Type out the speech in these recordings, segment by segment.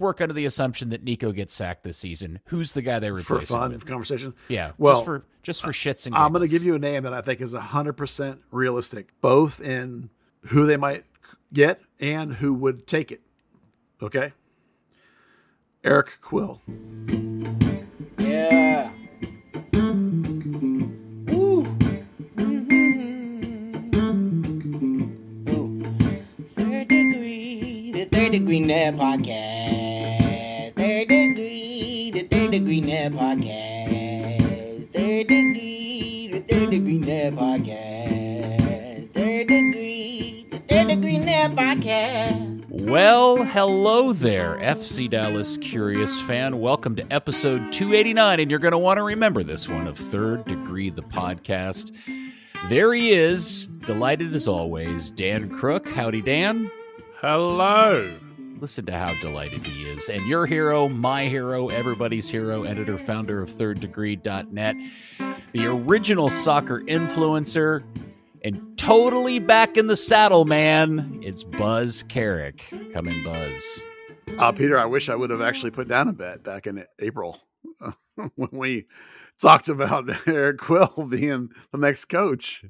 work under the assumption that Nico gets sacked this season. Who's the guy they replace for fun with? conversation? Yeah. Well, just for shits and giggles. I'm going to give you a name that I think is 100% realistic, both in who they might get and who would take it. Okay? Eric Quill. Yeah. Woo. Third Degree, the Third Degree Net Podcast. Third Degree, the Third Degree Net Podcast. Third Degree, the Third Degree Net Podcast. Third Degree, the Third Degree Net Podcast. Well, hello there, FC Dallas Curious fan. Welcome to episode 289, and you're going to want to remember this one of Third Degree, the podcast. There he is, delighted as always, Dan Crooke. Howdy, Dan. Hello. Listen to how delighted he is. And your hero, my hero, everybody's hero, editor, founder of thirddegree.net, the original soccer influencer, and totally back in the saddle, man. It's Buzz Carrick. Come in, Buzz. Peter, I wish I would have actually put down a bet back in April when we talked about Eric Quill being the next coach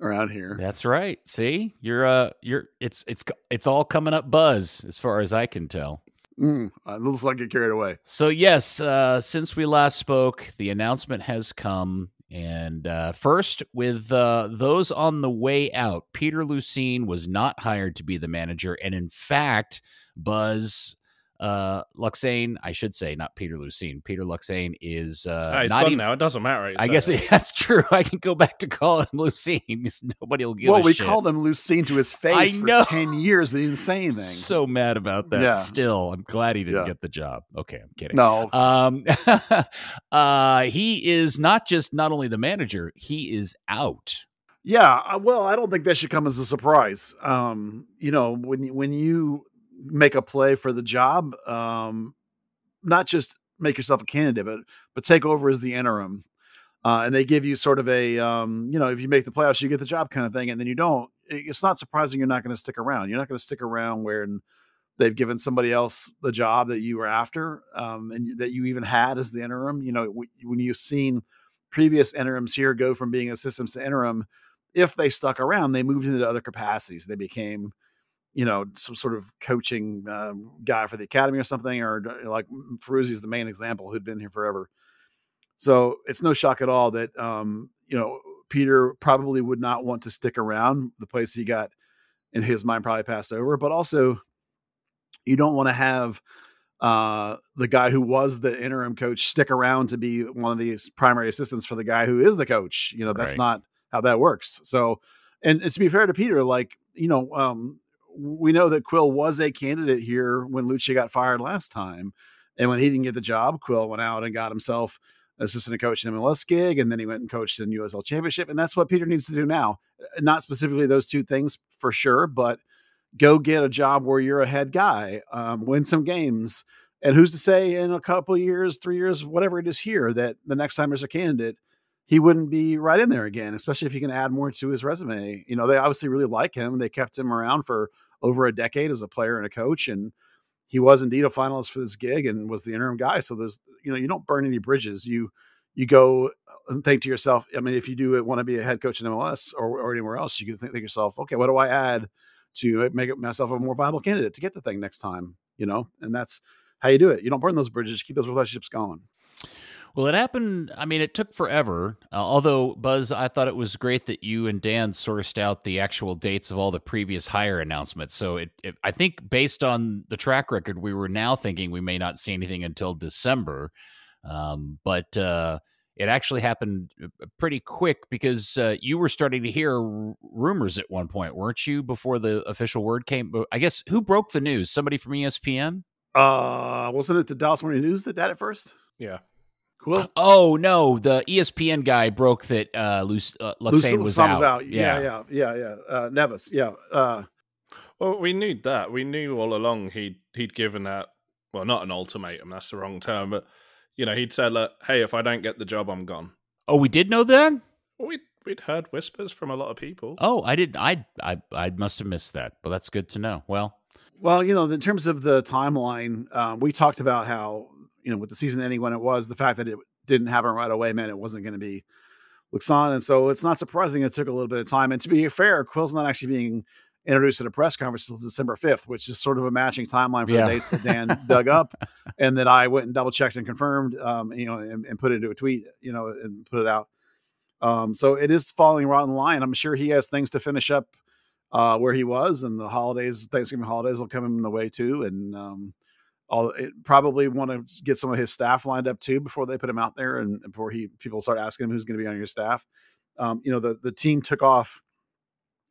around here. That's right. See, it's all coming up, Buzz, as far as I can tell. It looks like it carried away. So yes, since we last spoke, the announcement has come. And first, with those on the way out, Peter Lucene was not hired to be the manager. And in fact, Buzz Luxane, I should say, not Peter Lucene. Peter Luxane is He's not gone even, now. It doesn't matter. I guess that's true. I can go back to calling him Lucene because nobody will give a shit. Called him Lucene to his face for 10 years. They didn't say anything. So mad about that. Yeah. Still, I'm glad he didn't get the job. Okay, I'm kidding. No. He is not only the manager, he is out. Yeah, well, I don't think that should come as a surprise. When you make a play for the job, not just make yourself a candidate, but take over as the interim. And they give you sort of a, if you make the playoffs, you get the job kind of thing. And then you don't, it's not surprising you're not going to stick around. You're not going to stick around where they've given somebody else the job that you were after, and that you even had as the interim. When you've seen previous interims here go from being assistants to interim, if they stuck around, they moved into other capacities. They became, some sort of coaching guy for the academy or something, or like Ferruzzi's the main example, who'd been here forever. So it's no shock at all that, Peter probably would not want to stick around. The place he got in his mind probably passed over, but also you don't want to have the guy who was the interim coach stick around to be one of these primary assistants for the guy who is the coach. That's not how that works. So, and to be fair to Peter, we know that Quill was a candidate here when Lucia got fired last time. And when he didn't get the job, Quill went out and got himself an assistant coach in MLS gig. And then he went and coached in USL Championship. And that's what Peter needs to do now. Not specifically those two things for sure, but go get a job where you're a head guy, win some games. And who's to say in a couple of years, 3 years, whatever it is here, that the next time there's a candidate, he wouldn't be right in there again, especially if he can add more to his resume. They obviously really like him. They kept him around for over a decade as a player and a coach. And he was indeed a finalist for this gig and was the interim guy. So there's, you don't burn any bridges. You go and think to yourself, I mean, if you do want to be a head coach in MLS or anywhere else, you can think to yourself, okay, what do I add to make myself a more viable candidate to get the thing next time? And that's how you do it. You don't burn those bridges, keep those relationships going. Well, it happened. I mean, it took forever. Although, Buzz, I thought it was great that you and Dan sourced out the actual dates of all the previous hire announcements. So I think based on the track record, we were now thinking we may not see anything until December. But it actually happened pretty quick because you were starting to hear rumors at one point, weren't you, before the official word came? I guess who broke the news? Somebody from ESPN? Wasn't it the Dallas Morning News that did it first? Yeah. Cool. Oh no, the ESPN guy broke that Luxane was out. Yeah. Nevis. Yeah. Well, we knew that. We knew all along he'd given that. Well, not an ultimatum. That's the wrong term. But he'd said, "Look, hey, if I don't get the job, I'm gone." Oh, we did know that. We'd heard whispers from a lot of people. Oh, I did. I must have missed that, but that's good to know. Well, Well, in terms of the timeline, we talked about how, with the season ending when it was, the fact that it didn't happen right away meant it wasn't going to be Luxon. And so it's not surprising it took a little bit of time. And to be fair, Quill's not actually being introduced at a press conference until December 5th, which is sort of a matching timeline for the dates that Dan dug up and that I went and double checked and confirmed, and put it into a tweet, and put it out. So it is falling right in line. I'm sure he has things to finish up where he was, and the Thanksgiving holidays will come in the way too. And probably want to get some of his staff lined up too before they put him out there, and before people start asking him who's going to be on your staff. The team took off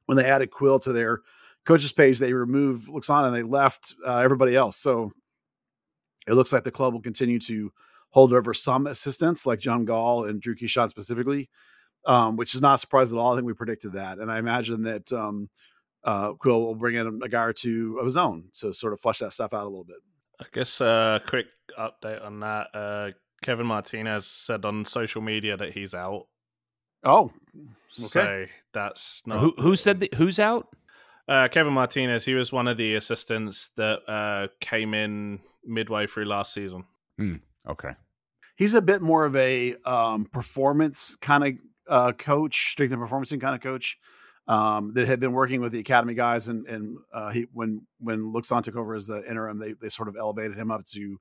when they added Quill to their coaches page. They removed Luxon and they left everybody else. So it looks like the club will continue to hold over some assistants like John Gall and Drew Keyshawn specifically, which is not a surprise at all. I think we predicted that. And I imagine that Quill will bring in a guy or two of his own to sort of flesh that stuff out a little bit. I guess quick update on that. Kevin Martinez said on social media that he's out. Oh, okay. So that's not... Who said who's out? Kevin Martinez. He was one of the assistants that came in midway through last season. Okay. He's a bit more of a performance kind of coach, strength and performance kind of coach that had been working with the academy guys. And he, when Luxon took over as the interim, they sort of elevated him up to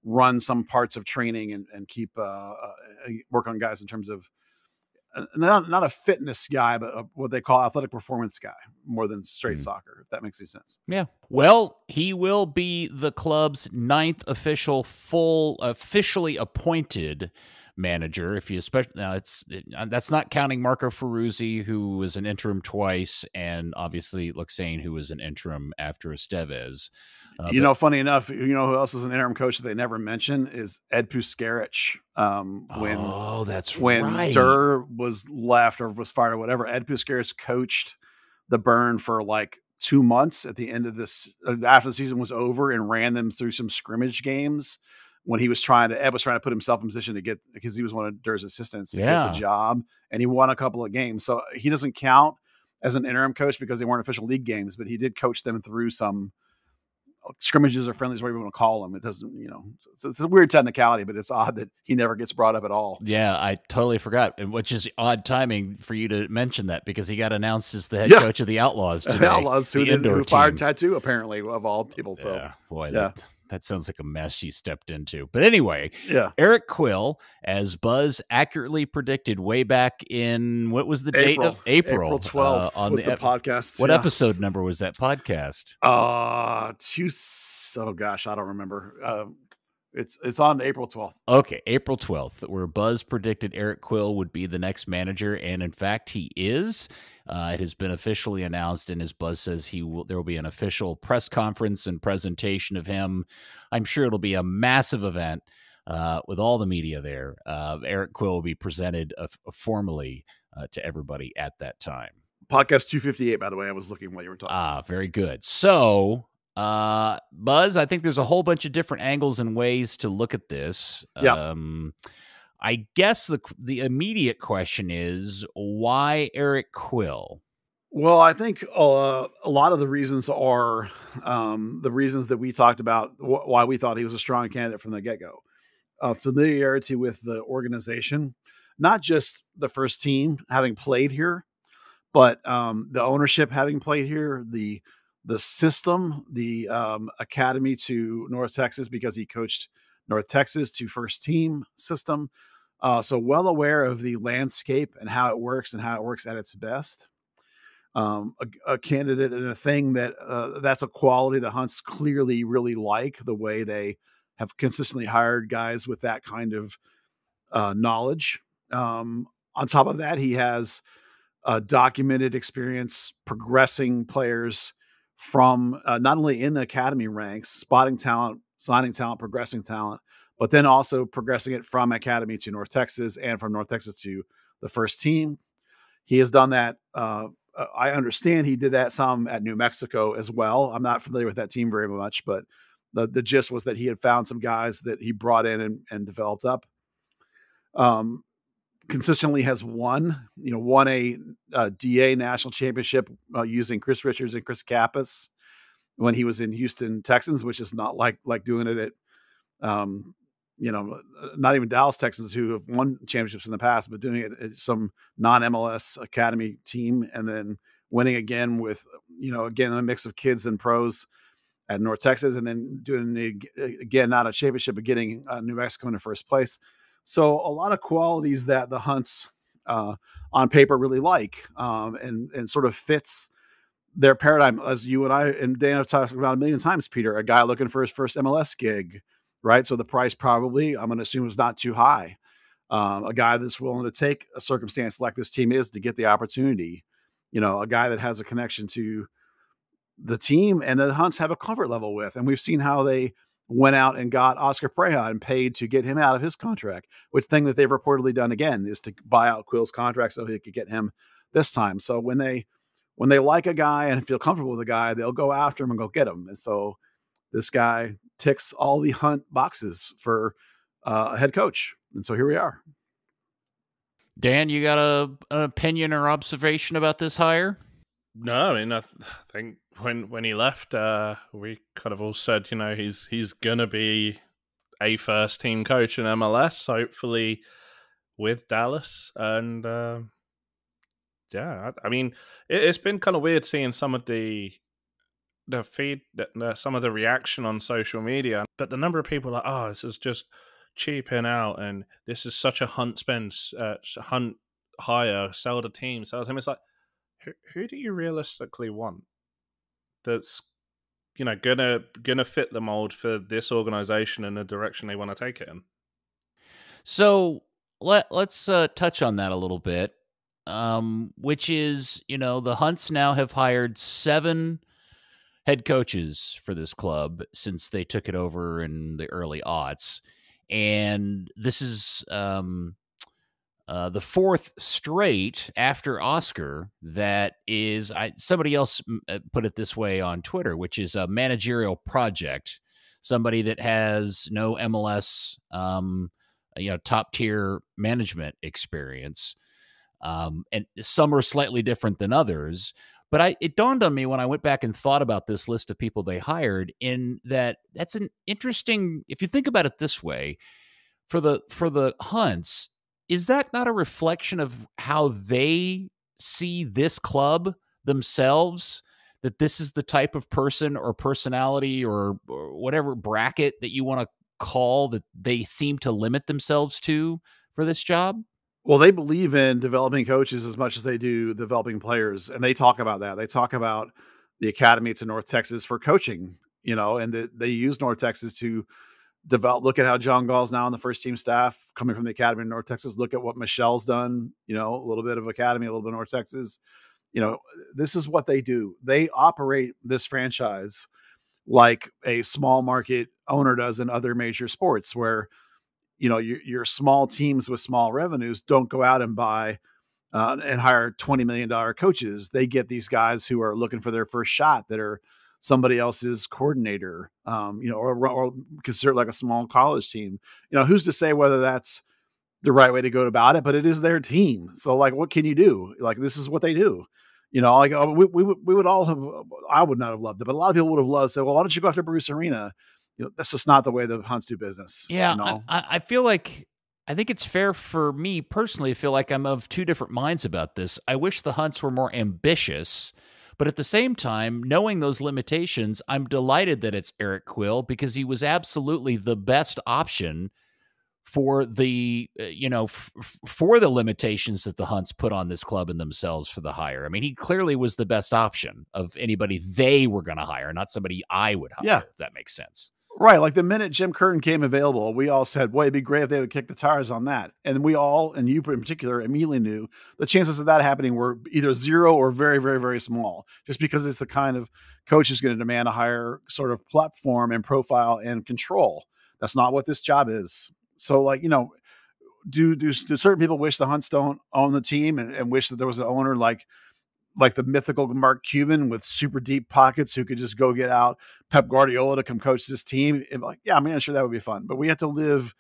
run some parts of training and keep work on guys in terms of not a fitness guy, but what they call athletic performance guy more than straight soccer, if that makes any sense. Yeah. Well, he will be the club's 9th officially appointed manager. If you now that's not counting Marco Ferruzzi, who was an interim twice, and obviously Luxane, who was an interim after Estevez. Funny enough, who else is an interim coach that they never mention is Ed Puskarich. When Durr was left or was fired or whatever, Ed Puskarich coached the Burn for like 2 months at the end of this, after the season was over, and ran them through some scrimmage games when Ed was trying to put himself in position to get, because he was one of Durr's assistants to get the job, and he won a couple of games. So he doesn't count as an interim coach because they weren't official league games, but he did coach them through some scrimmages or friendlies, whatever you want to call them. It doesn't, it's a weird technicality, but it's odd that he never gets brought up at all. Yeah, I totally forgot, and which is odd timing for you to mention that, because he got announced as the head coach of the Outlaws today. The Outlaws, who fired Tattoo, apparently, of all people. So yeah, boy, that sounds like a mess he stepped into. But anyway, Eric Quill, as Buzz accurately predicted way back in, what was the date of April 12th on the podcast. What episode number was that podcast? Oh gosh, I don't remember. It's on April 12th. Okay, April 12th, where Buzz predicted Eric Quill would be the next manager, and in fact, he is. It has been officially announced, and as Buzz says, there will be an official press conference and presentation of him. I'm sure it'll be a massive event with all the media there. Eric Quill will be presented formally to everybody at that time. Podcast 258, by the way. I was looking while you were talking. Very good. So, Buzz, I think there's a whole bunch of different angles and ways to look at this. Yeah. I guess the immediate question is, why Eric Quill? Well, I think a lot of the reasons are the reasons that we talked about, why we thought he was a strong candidate from the get-go. Familiarity with the organization, not just the first team having played here, but the ownership having played here, the system, the academy to North Texas, because he coached North Texas, to first team system. So well aware of the landscape and how it works at its best. A candidate and a thing that's a quality that Hunts clearly really like, the way they have consistently hired guys with that kind of knowledge. On top of that, he has documented experience progressing players from not only in the academy ranks, spotting talent, signing talent, progressing talent, but then also progressing it from academy to North Texas and from North Texas to the first team. He has done that. I understand he did that some at New Mexico as well. I'm not familiar with that team very much, but the gist was that he had found some guys that he brought in and developed up. Consistently has won a DA national championship using Chris Richards and Chris Kappas. when he was in Houston Texans, which is not like doing it at, not even Dallas Texans, who have won championships in the past, but doing it at some non-MLS academy team, and then winning again with, again, a mix of kids and pros at North Texas, and then doing it again, not a championship, but getting New Mexico into first place. So a lot of qualities that the Hunts on paper really like, and sort of fits their paradigm, as you and I and Dan have talked about a million times, Peter, a guy looking for his first MLS gig, right? So the price probably, I'm going to assume, is not too high. A guy that's willing to take a circumstance like this team is to get the opportunity, a guy that has a connection to the team and the Hunts have a comfort level with. And we've seen how they went out and got Oscar Pereja and paid to get him out of his contract, which thing that they've reportedly done again is to buy out Quill's contract so he could get him this time. So when they like a guy and feel comfortable with a guy, they'll go after him and go get him. And so this guy ticks all the Hunt boxes for a head coach. And so here we are. Dan, you got an opinion or observation about this hire? No, I mean, I think when he left, we kind of all said, he's gonna be a first team coach in MLS, hopefully with Dallas. And I mean, it's been kind of weird seeing some of the feed, some of the reaction on social media, but the number of people are like, oh, this is just cheaping out, and this is such a Hunt Hunt hire, sell the team. It's like, who do you realistically want that's gonna fit the mold for this organization and the direction they want to take it in? So let's touch on that a little bit, which is, the Hunts now have hired 7 head coaches for this club since they took it over in the early aughts, and this is the 4th straight after Oscar that is, somebody else put it this way on Twitter, which is a managerial project, somebody that has no MLS, top tier management experience. And some are slightly different than others, but it dawned on me when I went back and thought about this list of people they hired, in that's an interesting, if you think about it this way, for the Hunts, is that not a reflection of how they see this club themselves? That this is the type of person or personality or whatever bracket that you want to call that they seem to limit themselves to for this job? Well, they believe in developing coaches as much as they do developing players. And they talk about that. They talk about the academy to North Texas for coaching, and they use North Texas to look at how John Gall's now on the first team staff coming from the academy in North Texas. Look at what Michelle's done, a little bit of academy, a little bit of North Texas. This is what they do. They operate this franchise like a small market owner does in other major sports, where, your small teams with small revenues don't go out and buy and hire $20 million coaches. They get these guys who are looking for their first shot, that are somebody else's coordinator, or consider it like a small college team. Who's to say whether that's the right way to go about it, but it is their team. So like, what can you do? Like, this is what they do. We would all have, I would not have loved it, but a lot of people would have loved to say, well, why don't you go after Bruce Arena? That's just not the way the Hunts do business. Yeah. I feel like, I think it's fair for me personally to feel like I'm of 2 different minds about this. I wish the Hunts were more ambitious, but at the same time, knowing those limitations, I'm delighted that it's Eric Quill, because he was absolutely the best option for the, for the limitations that the Hunts put on this club and themselves for the hire. I mean, he clearly was the best option of anybody they were going to hire, not somebody I would hire, if that makes sense. Right. Like the minute Jim Curtin came available, we all said, boy, it'd be great if they would kick the tires on that. And we all, and you in particular, immediately knew the chances of that happening were either 0 or very, very, very small, just because it's the kind of coach who's going to demand a higher sort of platform and profile and control. That's not what this job is. So like, do certain people wish the Hunts don't own the team and wish that there was an owner like the mythical Mark Cuban with super deep pockets who could just go get out Pep Guardiola to come coach this team? I'm sure that would be fun. But we have to live.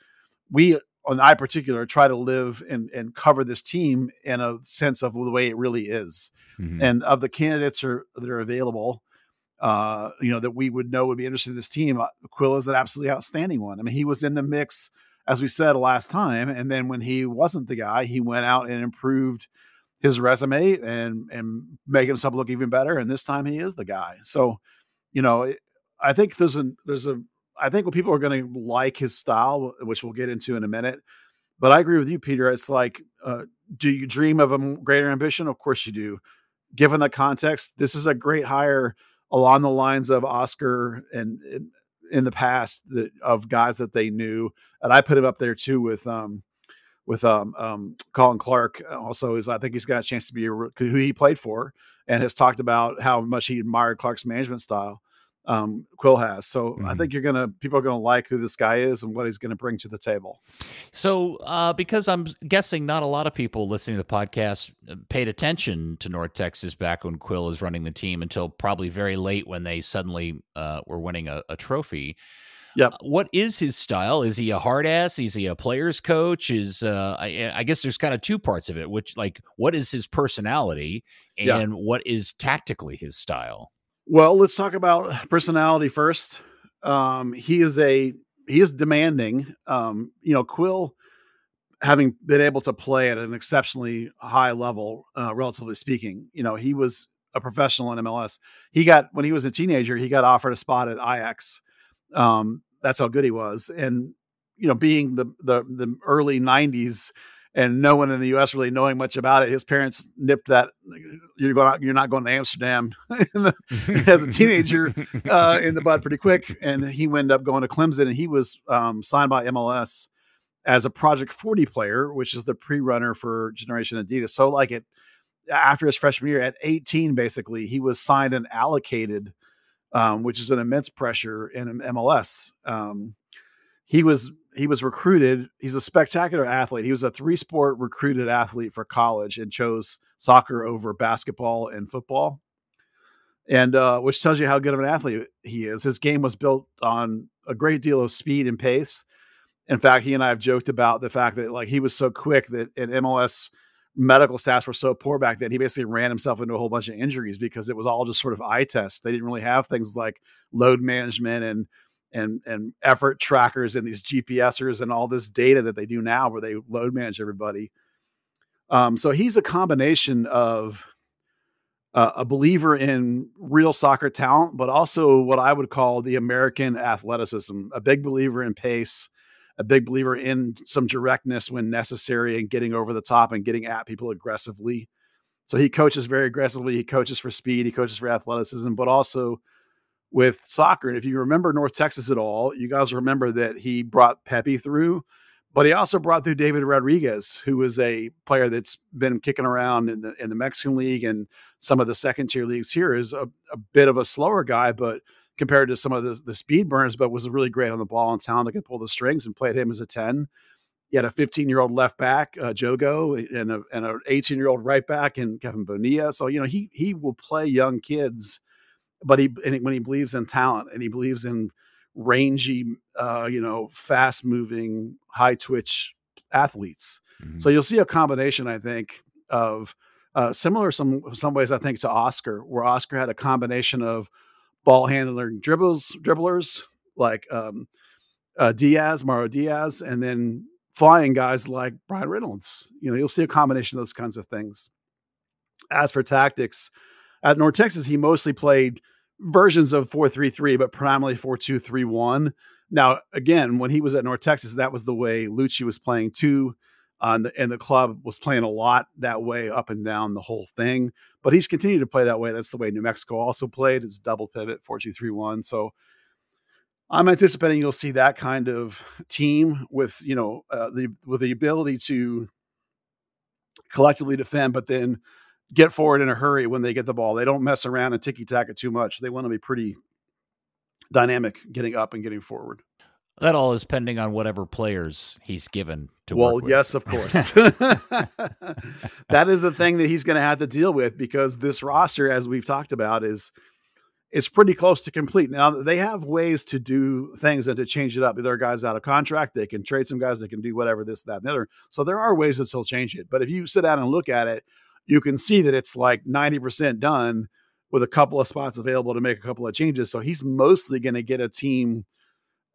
And I particular, try to live and cover this team in a sense of the way it really is. Mm-hmm. And of the candidates that are available, that we would know would be interested in this team. Quill is an absolutely outstanding one. I mean, he was in the mix, as we said last time. And then when he wasn't the guy, he went out and improved his resume and make himself look even better. And this time he is the guy. So, I think I think what people are going to like his style, which we'll get into in a minute. But I agree with you, Peter. It's like, do you dream of a greater ambition? Of course you do. Given the context, this is a great hire along the lines of Oscar and in the past of guys that they knew. And I put him up there too with Colin Clark. Also, I think he's got a chance to be who he played for and has talked about how much he admired Clark's management style. Quill has. So I think people are going to like who this guy is and what he's going to bring to the table. So, because I'm guessing not a lot of people listening to the podcast paid attention to North Texas back when Quill was running the team until probably very late when they suddenly were winning a trophy. Yep. What is his style? Is he a hard ass? Is he a player's coach? I guess there's kind of two parts of it, what is his personality and what is tactically his style? Well, let's talk about personality first. He is demanding. Quill, having been able to play at an exceptionally high level, relatively speaking, he was a professional in MLS. When he was a teenager, he got offered a spot at Ajax. That's how good he was. And, being the early 90s and no one in the U.S. really knowing much about it, his parents nipped that you're not going to Amsterdam as a teenager in the bud pretty quick. And he ended up going to Clemson, and he was signed by MLS as a Project 40 player, which is the pre-runner for Generation Adidas. So after his freshman year at 18, basically, he was signed and allocated, which is an immense pressure in MLS. He was recruited. He's a spectacular athlete. He was a 3-sport recruited athlete for college and chose soccer over basketball and football. And which tells you how good of an athlete he is. His game was built on a great deal of speed and pace. In fact, he and I have joked about the fact that he was so quick that in MLS medical stats were so poor back then, he basically ran himself into a whole bunch of injuries because it was all just sort of eye tests. They didn't really have things like load management and effort trackers and these GPSers and all this data that they do now where they load manage everybody. So he's a combination of a believer in real soccer talent, but also what I would call the American athleticism, a big believer in pace, a big believer in some directness when necessary and getting over the top and getting at people aggressively. So he coaches very aggressively. He coaches for speed. He coaches for athleticism, but also with soccer. And if you remember North Texas at all, you guys remember that he brought Pappy through, but he also brought through David Rodriguez, who is a player that's been kicking around in the Mexican League and some of the second tier leagues here. Is a bit of a slower guy, but compared to some of the speed burners, but was really great on the ball and talented, could pull the strings, and played him as a 10. He had a 15-year-old left back, Jogo, and an 18-year-old right back in Kevin Bonilla. So, he will play young kids, but when he believes in talent and he believes in rangy, fast moving, high twitch athletes. Mm-hmm. So you'll see a combination, I think, of similar some ways, I think, to Oscar, where Oscar had a combination of ball handler dribblers like Mauro Diaz, and then flying guys like Brian Reynolds. You'll see a combination of those kinds of things. As for tactics, at North Texas, he mostly played versions of 4-3-3, but primarily 4-2-3-1. Now, again, when he was at North Texas, that was the way Lucci was playing too. And the club was playing a lot that way up and down the whole thing. But he's continued to play that way. That's the way New Mexico also played. It's double pivot, 4-2-3-1. So I'm anticipating you'll see that kind of team with, with the ability to collectively defend, but then get forward in a hurry when they get the ball. They don't mess around and ticky-tack it too much. They want to be pretty dynamic getting up and getting forward. That all is pending on whatever players he's given to work with. Well, yes, of course. That is the thing that he's going to have to deal with, because this roster, as we've talked about, is pretty close to complete. Now, they have ways to do things and to change it up. If there are guys out of contract, they can trade some guys, they can do whatever, this, that, and the other. So there are ways that still change it. But if you sit down and look at it, you can see that it's like 90% done with a couple of spots available to make a couple of changes. So he's mostly going to get a team,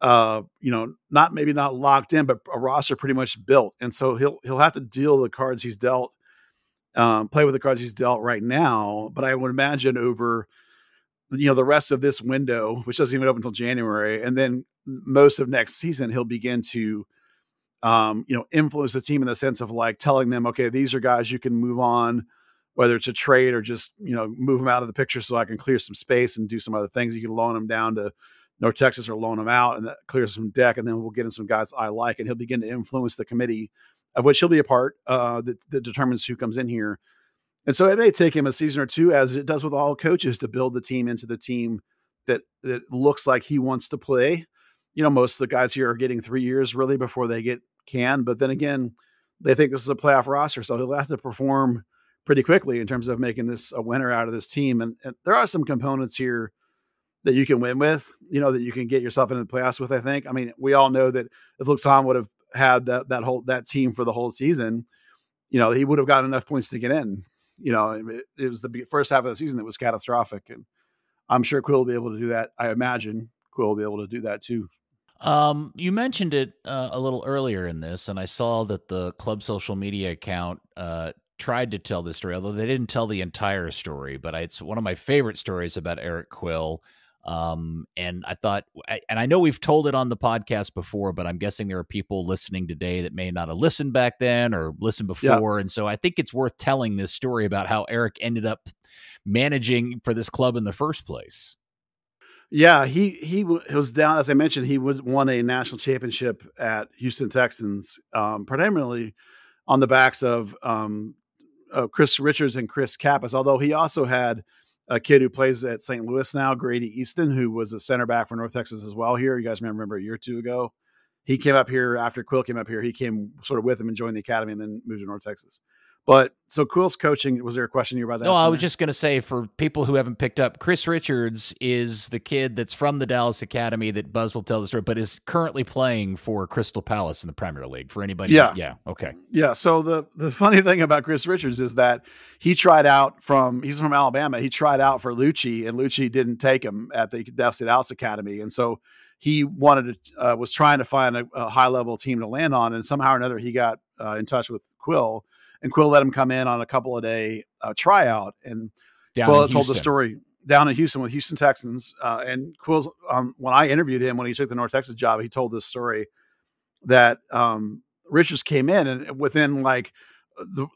maybe not locked in, but a roster pretty much built. And so he'll have to deal the cards he's dealt, play with the cards he's dealt right now. But I would imagine over, the rest of this window, which doesn't even open until January, and then most of next season, he'll begin to, influence the team in the sense of like telling them, okay, these are guys you can move on, whether it's a trade or just, move them out of the picture so I can clear some space and do some other things. You can loan them down to North Texas or loan them out, and that clears some deck. And then we'll get in some guys I like, and he'll begin to influence the committee of which he'll be a part that determines who comes in here. And so it may take him a season or two, as it does with all coaches, to build the team into the team that looks like he wants to play. Most of the guys here are getting 3 years really before they get canned. But then again, they think this is a playoff roster, so he'll have to perform pretty quickly in terms of making this a winner out of this team. And there are some components here that you can win with, that you can get yourself into the playoffs with, I think. I mean, we all know that if Luxon would have had that team for the whole season, he would have gotten enough points to get in. It was the first half of the season that was catastrophic. And I'm sure Quill will be able to do that. I imagine Quill will be able to do that too. You mentioned it a little earlier in this, and I saw that the club social media account tried to tell this story, although they didn't tell the entire story. But it's one of my favorite stories about Eric Quill. And I thought, and I know we've told it on the podcast before, but I'm guessing there are people listening today that may not have listened back then or listened before. Yeah. And so I think it's worth telling this story about how Eric ended up managing for this club in the first place. Yeah, he was down, as I mentioned, he won a national championship at Houston Texans, predominantly on the backs of Chris Richards and Chris Kappas, although he also had a kid who plays at St. Louis now, Grady Easton, who was a center back for North Texas as well here. You guys may remember a year or two ago. He came up here after Quill came up here. He came sort of with him and joined the academy and then moved to North Texas. But so Quill's coaching, was there a question you were about that? No, I was just going to say, for people who haven't picked up, Chris Richards is the kid that's from the Dallas Academy that Buzz will tell the story, but is currently playing for Crystal Palace in the Premier League. For anybody. Yeah. Yeah. Okay. Yeah. So the funny thing about Chris Richards is that he tried out he's from Alabama. He tried out for Lucci, and Lucci didn't take him at the Dallas Academy. And so he was trying to find a high level team to land on. And somehow or another, he got in touch with Quill. And Quill let him come in on a couple of day tryout. And Quill told the story down in Houston with Houston Texans. And Quill's, when I interviewed him, when he took the North Texas job, he told this story that Richards came in, and within like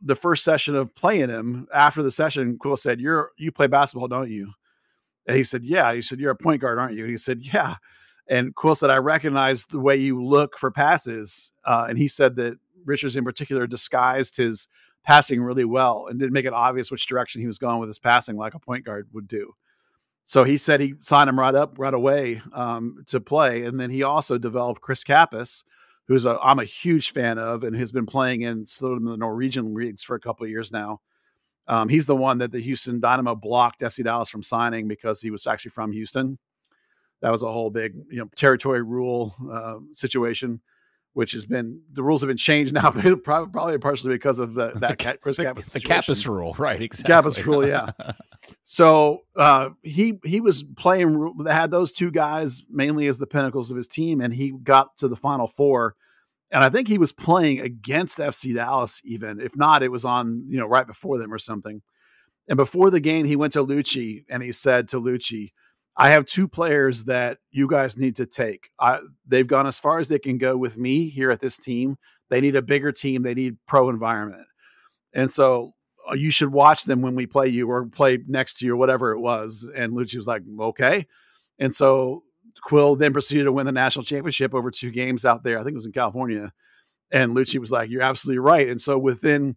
the first session of playing him, after the session, Quill said, you play basketball, don't you? And he said, yeah. He said, you're a point guard, aren't you? And he said, yeah. And Quill said, I recognize the way you look for passes. And he said that Richards in particular disguised his passing really well and didn't make it obvious which direction he was going with his passing like a point guard would do. So he said he signed him right away to play. And then he also developed Chris Kappas, who's I'm a huge fan of and has been playing in sort of the Norwegian leagues for a couple of years now. He's the one that the Houston Dynamo blocked FC Dallas from signing because he was actually from Houston. That was a whole big, territory rule situation, which has been, the rules have been changed now, probably partially because of Chris Kappas. The Kappas rule, right? Exactly. Kappas rule, yeah. So he was playing, had those two guys mainly as the pinnacles of his team, and he got to the Final Four. And I think he was playing against FC Dallas even. If not, it was on, right before them or something. And before the game, he went to Lucci and he said to Lucci, I have two players that you guys need to take. They've gone as far as they can go with me here at this team. They need a bigger team. They need pro environment. And so you should watch them when we play you or play next to you or whatever it was. And Lucci was like, okay. And so Quill then proceeded to win the national championship over 2 games out there. I think it was in California. And Lucci was like, you're absolutely right. And so within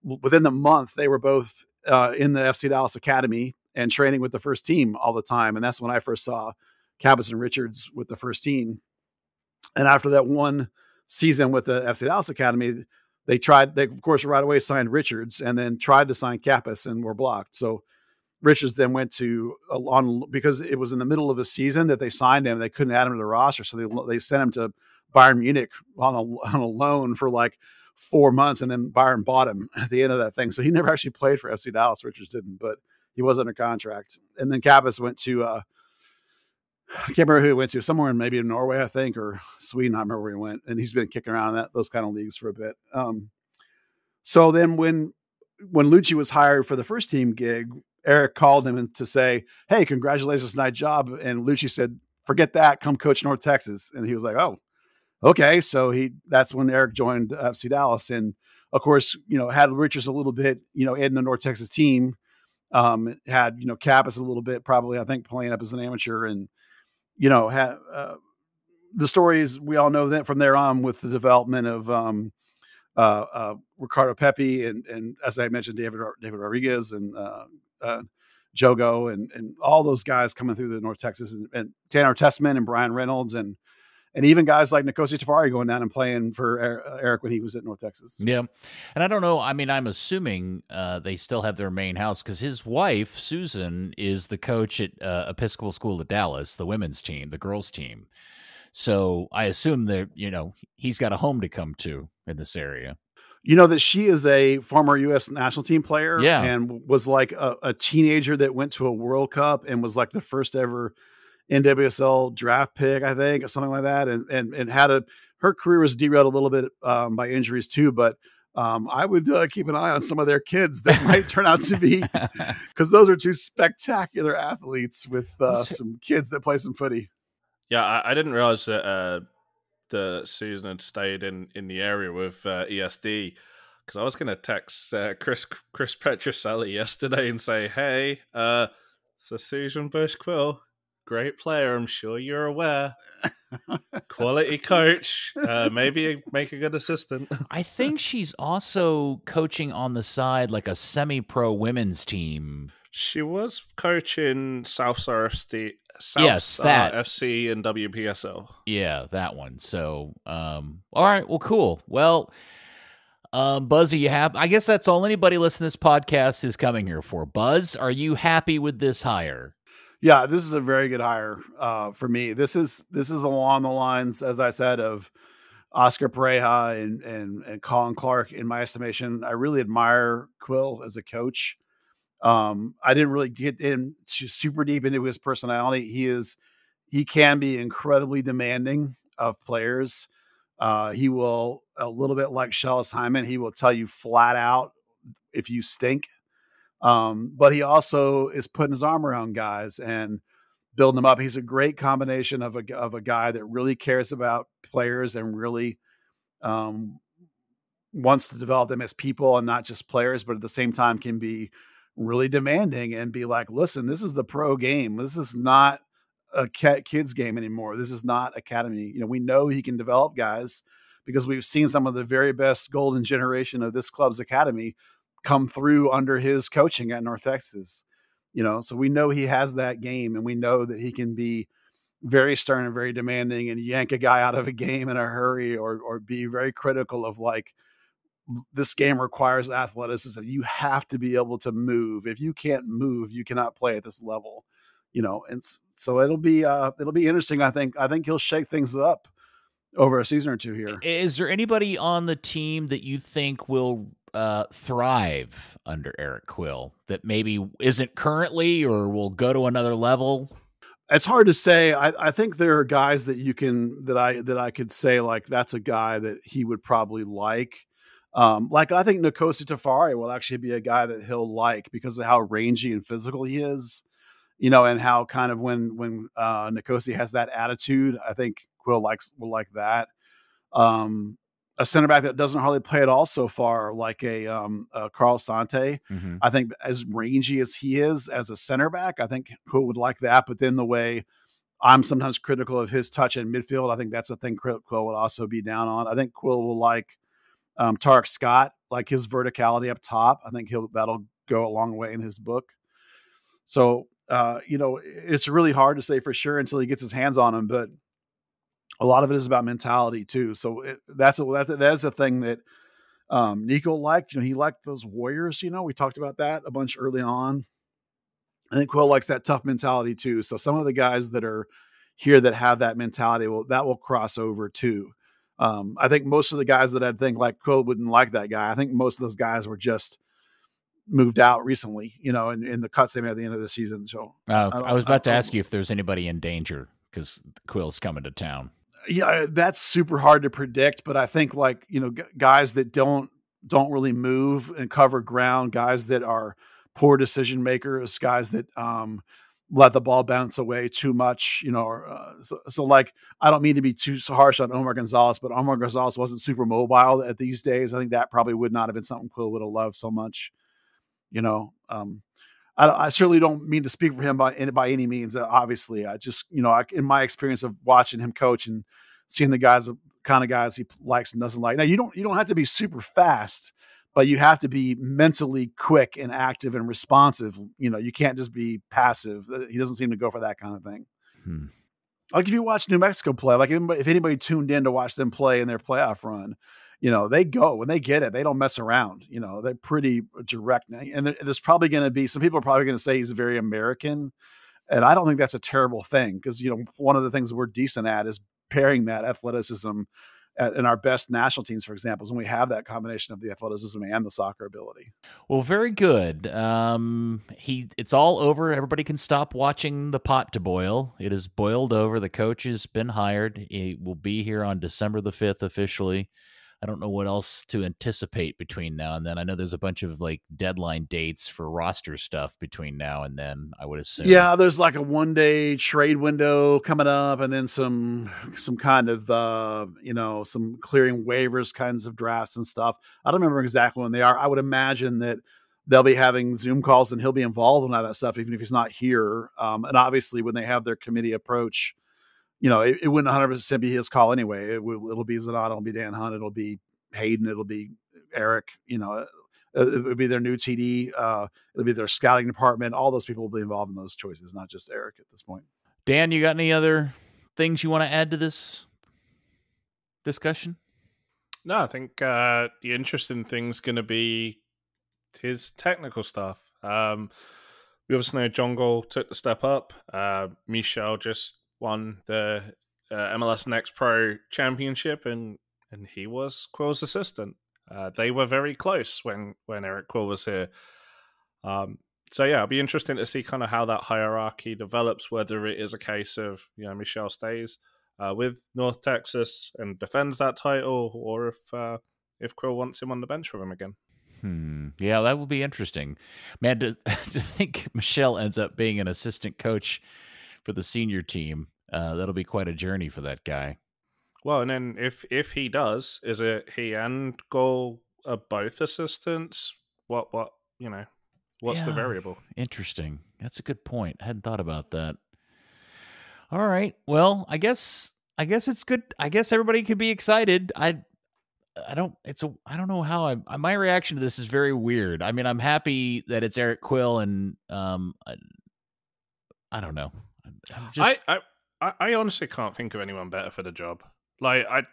the month, they were both in the FC Dallas Academy and training with the first team all the time. And that's when I first saw Kappas and Richards with the first team. And after that one season with the FC Dallas Academy, they of course right away signed Richards and then tried to sign Kappas and were blocked. So Richards then went because it was in the middle of the season that they signed him. They couldn't add him to the roster. So they sent him to Bayern Munich on a loan for like 4 months. And then Bayern bought him at the end of that thing. So he never actually played for FC Dallas. Richards didn't, but he was under contract. And then Kappas went to, I can't remember who he went to, somewhere in maybe in Norway, I think, or Sweden. I remember where he went, and he's been kicking around in those kind of leagues for a bit. So then when Lucci was hired for the first team gig, Eric called him to say, "Hey, congratulations, nice job." And Lucci said, "Forget that, come coach North Texas." And he was like, "Oh, okay." So that's when Eric joined FC Dallas. And of course, had Richards a little bit, in the North Texas team, had, Kappas a little bit, probably, I think, playing up as an amateur, and, had, the stories we all know that from there on with the development of, Ricardo Pappy and as I mentioned, David Rodriguez and, Jogo and all those guys coming through the North Texas and Tanner Tessman and Brian Reynolds and even guys like Nkosi Tafari going down and playing for Eric when he was at North Texas. Yeah. And I don't know. I mean, I'm assuming they still have their main house because his wife, Susan, is the coach at Episcopal School of Dallas, the women's team, the girls team. So I assume that, he's got a home to come to in this area. That she is a former U.S. national team player, yeah, and was like a teenager that went to a World Cup and was like the first ever NWSL draft pick, I think, or something like that. And had her career was derailed a little bit by injuries too, but I would keep an eye on some of their kids that might turn out to be, because those are two spectacular athletes with some kids that play some footy. Yeah, I didn't realize that Susan had stayed in the area with ESD, because I was going to text Chris Petroselli yesterday and say, "Hey, so Susan Bush Quill, great player, I'm sure you're aware. Quality coach, maybe make a good assistant." I think she's also coaching on the side, like a semi-pro women's team. She was coaching Southstar FC, FC and WPSL. Yeah, that one. So, all right, well, cool. Well, Buzz, are you happy? I guess that's all anybody listening to this podcast is coming here for. Buzz, are you happy with this hire? Yeah, this is a very good hire for me. This is along the lines, as I said, of Oscar Pareja and Colin Clark. In my estimation, I really admire Quill as a coach. I didn't really get super deep into his personality. He can be incredibly demanding of players. He will, a little bit like Shellis Hyman, he will tell you flat out if you stink. But he also is putting his arm around guys and building them up. He's a great combination of a guy that really cares about players and really wants to develop them as people and not just players, but at the same time can be really demanding and be like, "Listen, this is the pro game. This is not a kids game anymore. This is not academy." We know he can develop guys because we've seen some of the very best golden generation of this club's academy come through under his coaching at North Texas. So we know he has that game, and we know that he can be very stern and very demanding and yank a guy out of a game in a hurry or be very critical of, like, this game requires athleticism. You have to be able to move. If you can't move, you cannot play at this level, and so it'll be interesting. I think he'll shake things up over a season or two here. Is there anybody on the team that you think will thrive under Eric Quill that maybe isn't currently or will go to another level? It's hard to say. I think there are guys that I could say, like, that's a guy that he would probably like. Like, I think Nkosi Tafari will actually be a guy that he'll like because of how rangy and physical he is, and how kind of when Nkosi has that attitude, I think Quill will like that. A center back that doesn't hardly play at all so far, like a Carl Sante. Mm-hmm. I think as rangy as he is as a center back, I think Quill would like that. But then the way I'm sometimes critical of his touch in midfield, I think that's a thing Quill would also be down on. I think Quill will like Tarek Scott, like his verticality up top. I think that'll go a long way in his book. So, it's really hard to say for sure until he gets his hands on him, but a lot of it is about mentality too. So that's a thing that Nico liked. He liked those warriors. We talked about that a bunch early on. I think Quill likes that tough mentality too. So some of the guys that are here that have that mentality will cross over too. I think most of the guys that I'd think like Quill wouldn't like that guy. I think most of those guys were just moved out recently, in the cuts they made at the end of the season. So I was about to ask you if there's anybody in danger because Quill's coming to town. Yeah, that's super hard to predict, but I think guys that don't really move and cover ground, guys that are poor decision makers, guys that let the ball bounce away too much, so I don't mean to be too harsh on Omar Gonzalez, but Omar Gonzalez wasn't super mobile at these days. I think that probably would not have been something Quill would have loved so much. I certainly don't mean to speak for him by any means. Obviously, I just, in my experience of watching him coach and seeing the kind of guys he likes and doesn't like. Now, you don't have to be super fast, but you have to be mentally quick and active and responsive. You can't just be passive. He doesn't seem to go for that kind of thing. Like if you watch New Mexico play, like if anybody tuned in to watch them play in their playoff run, they go when they get it. They don't mess around. They're pretty direct. And there's probably going to be some people are probably going to say he's very American. And I don't think that's a terrible thing because, one of the things that we're decent at is pairing that athleticism in our best national teams, for example, is when we have that combination of the athleticism and the soccer ability. Well, very good. It's all over. Everybody can stop watching the pot to boil. It is boiled over. The coach has been hired. He will be here on December the 5th officially. I don't know what else to anticipate between now and then. I know there's a bunch of deadline dates for roster stuff between now and then, I would assume. Yeah, there's a 1-day trade window coming up and then some kind of, some clearing waivers kinds of drafts and stuff. I don't remember exactly when they are. I would imagine that they'll be having Zoom calls and he'll be involved in all that stuff, even if he's not here. And obviously when they have their committee approach, it wouldn't 100% be his call anyway. It'll be Zanata, it'll be Dan Hunt, it'll be Hayden, it'll be Eric, it'll be their new TD, it'll be their scouting department. All those people will be involved in those choices, not just Eric at this point. Dan, you got any other things you want to add to this discussion? No, I think the interesting thing's going to be his technical stuff. We obviously know John Gall took the step up. Michel just won the MLS Next Pro Championship, and he was Quill's assistant. They were very close when Eric Quill was here. So yeah, it'll be interesting to see kind of how that hierarchy develops, whether it is a case of, Michel stays with North Texas and defends that title, or if Quill wants him on the bench with him again. Yeah, that will be interesting. Man, to think Michel ends up being an assistant coach for the senior team, that'll be quite a journey for that guy. Well, and then if he does, is it he and Gall are both assistants? What's the variable? Interesting. That's a good point. I hadn't thought about that. All right. Well, I guess it's good. I guess everybody could be excited. I don't know how my reaction to this is very weird. I mean, I'm happy that it's Eric Quill and I don't know. I honestly can't think of anyone better for the job. I